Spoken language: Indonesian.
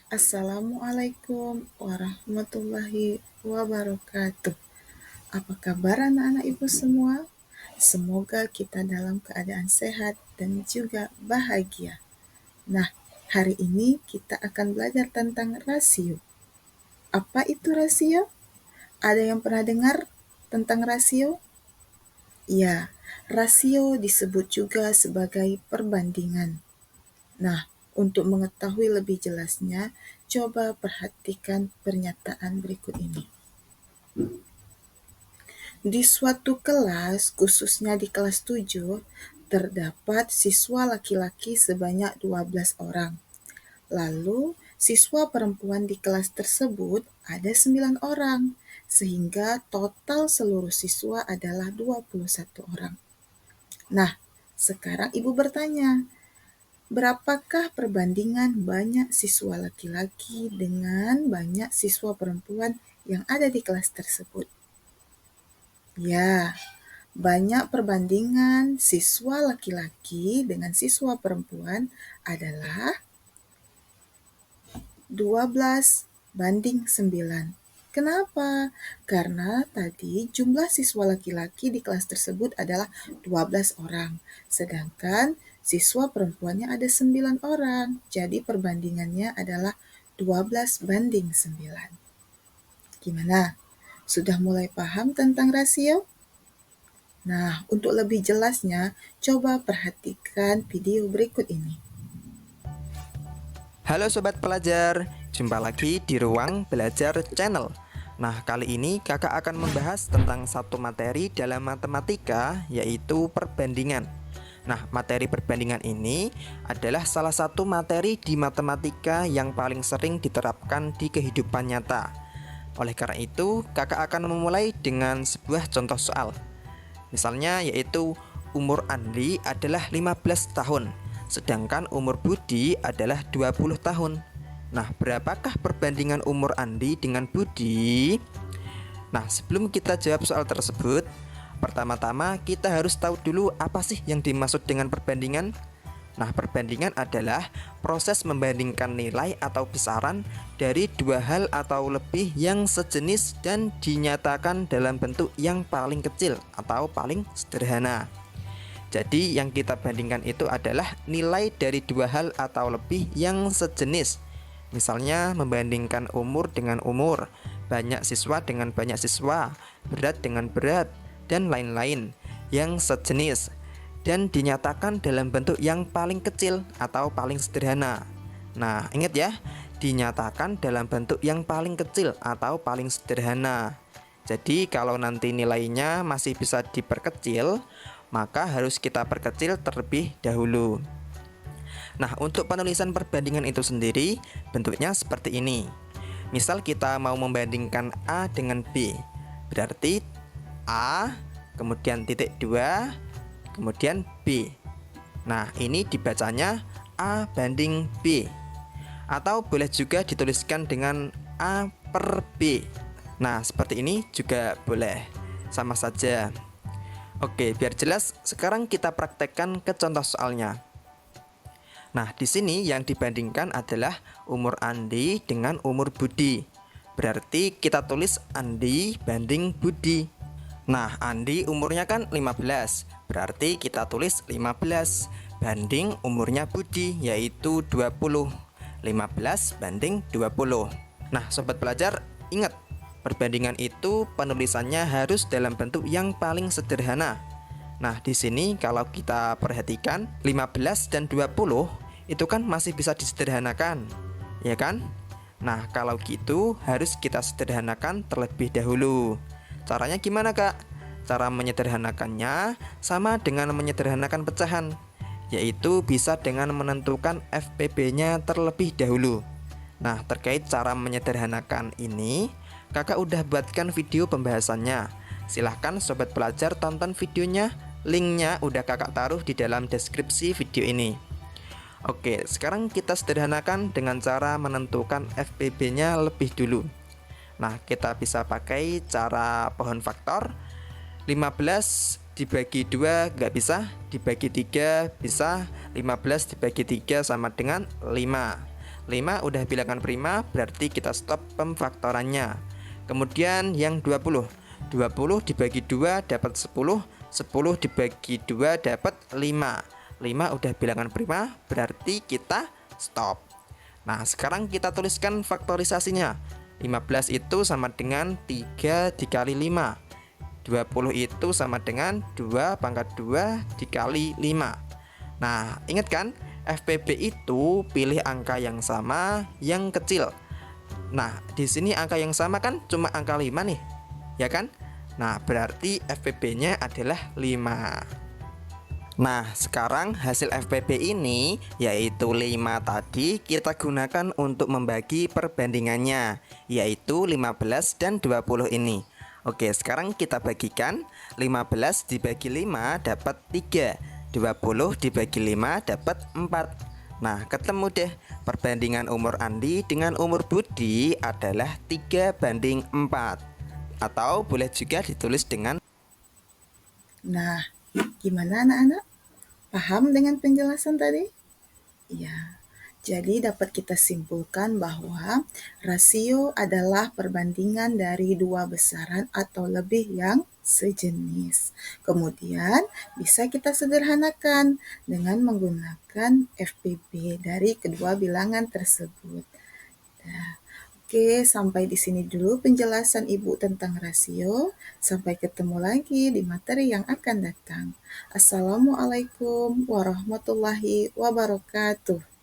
Assalamualaikum warahmatullahi wabarakatuh. Apa kabar anak-anak ibu semua? Semoga kita dalam keadaan sehat dan juga bahagia. Nah, hari ini kita akan belajar tentang rasio. Apa itu rasio? Ada yang pernah dengar tentang rasio? Ya, rasio disebut juga sebagai perbandingan. Nah, untuk mengetahui lebih jelasnya, coba perhatikan pernyataan berikut ini. Di suatu kelas, khususnya di kelas 7, terdapat siswa laki-laki sebanyak 12 orang. Lalu, siswa perempuan di kelas tersebut ada 9 orang, sehingga total seluruh siswa adalah 21 orang. Nah, sekarang ibu bertanya, berapakah perbandingan banyak siswa laki-laki dengan banyak siswa perempuan yang ada di kelas tersebut? Ya, banyak perbandingan siswa laki-laki dengan siswa perempuan adalah 12:9. Kenapa? Karena tadi jumlah siswa laki-laki di kelas tersebut adalah 12 orang, sedangkan siswa perempuannya ada 9 orang. Jadi perbandingannya adalah 12:9. Gimana? Sudah mulai paham tentang rasio? Nah, untuk lebih jelasnya, coba perhatikan video berikut ini. Halo sobat pelajar, jumpa lagi di Ruang Belajar Channel. Nah, kali ini kakak akan membahas tentang satu materi dalam matematika, yaitu perbandingan. Nah, materi perbandingan ini adalah salah satu materi di matematika yang paling sering diterapkan di kehidupan nyata. Oleh karena itu, kakak akan memulai dengan sebuah contoh soal. Misalnya yaitu umur Andi adalah 15 tahun, sedangkan umur Budi adalah 20 tahun. Nah, berapakah perbandingan umur Andi dengan Budi? Nah, sebelum kita jawab soal tersebut, pertama-tama kita harus tahu dulu apa sih yang dimaksud dengan perbandingan. Nah, perbandingan adalah proses membandingkan nilai atau besaran dari dua hal atau lebih yang sejenis dan dinyatakan dalam bentuk yang paling kecil atau paling sederhana. Jadi, yang kita bandingkan itu adalah nilai dari dua hal atau lebih yang sejenis. Misalnya, membandingkan umur dengan umur, banyak siswa dengan banyak siswa, berat dengan berat, dan lain-lain yang sejenis dan dinyatakan dalam bentuk yang paling kecil atau paling sederhana. Nah, ingat ya, dinyatakan dalam bentuk yang paling kecil atau paling sederhana. Jadi, kalau nanti nilainya masih bisa diperkecil, maka harus kita perkecil terlebih dahulu. Nah, untuk penulisan perbandingan itu sendiri, bentuknya seperti ini. Misal kita mau membandingkan A dengan B, berarti A, kemudian titik 2, kemudian B. Nah, ini dibacanya A banding B. Atau boleh juga dituliskan dengan A per B. Nah, seperti ini juga boleh. Sama saja. Oke, biar jelas, sekarang kita praktekkan ke contoh soalnya. Nah, di sini yang dibandingkan adalah umur Andi dengan umur Budi. Berarti kita tulis Andi banding Budi. Nah, Andi umurnya kan 15, berarti kita tulis 15 banding umurnya Budi, yaitu 20. 15 banding 20. Nah, sobat pelajar, ingat, perbandingan itu penulisannya harus dalam bentuk yang paling sederhana. Nah, di sini kalau kita perhatikan 15 dan 20 itu kan masih bisa disederhanakan, ya kan? Nah, kalau gitu harus kita sederhanakan terlebih dahulu. Caranya gimana, Kak? Cara menyederhanakannya sama dengan menyederhanakan pecahan, yaitu bisa dengan menentukan FPB-nya terlebih dahulu. Nah, terkait cara menyederhanakan ini, kakak udah buatkan video pembahasannya. Silahkan sobat pelajar tonton videonya, linknya udah kakak taruh di dalam deskripsi video ini. Oke, sekarang kita sederhanakan dengan cara menentukan FPB-nya lebih dulu. Nah, kita bisa pakai cara pohon faktor. 15 dibagi 2 nggak bisa, dibagi 3 bisa, 15 dibagi 3 sama dengan 5. 5 udah bilangan prima, berarti kita stop pemfaktorannya. Kemudian yang 20. 20 dibagi 2 dapat 10, 10 dibagi 2 dapat 5. 5 udah bilangan prima, berarti kita stop. Nah, sekarang kita tuliskan faktorisasinya. 15 itu sama dengan 3 dikali 5. 20 itu sama dengan 2 pangkat 2 dikali 5. Nah, ingat kan? FPB itu pilih angka yang sama, yang kecil. Nah, di sini angka yang sama kan cuma angka 5 nih, ya kan? Nah, berarti FPB-nya adalah 5. Nah, sekarang hasil FPB ini, yaitu 5 tadi, kita gunakan untuk membagi perbandingannya, yaitu 15 dan 20 ini. Oke, sekarang kita bagikan. 15 dibagi 5 dapat 3, 20 dibagi 5 dapat 4. Nah, ketemu deh, perbandingan umur Andi dengan umur Budi adalah 3:4. Atau boleh juga ditulis dengan Nah, gimana anak-anak? Paham dengan penjelasan tadi? Ya, jadi dapat kita simpulkan bahwa rasio adalah perbandingan dari dua besaran atau lebih yang sejenis. Kemudian bisa kita sederhanakan dengan menggunakan FPB dari kedua bilangan tersebut. Nah, oke, sampai di sini dulu penjelasan Ibu tentang rasio. Sampai ketemu lagi di materi yang akan datang. Assalamualaikum warahmatullahi wabarakatuh.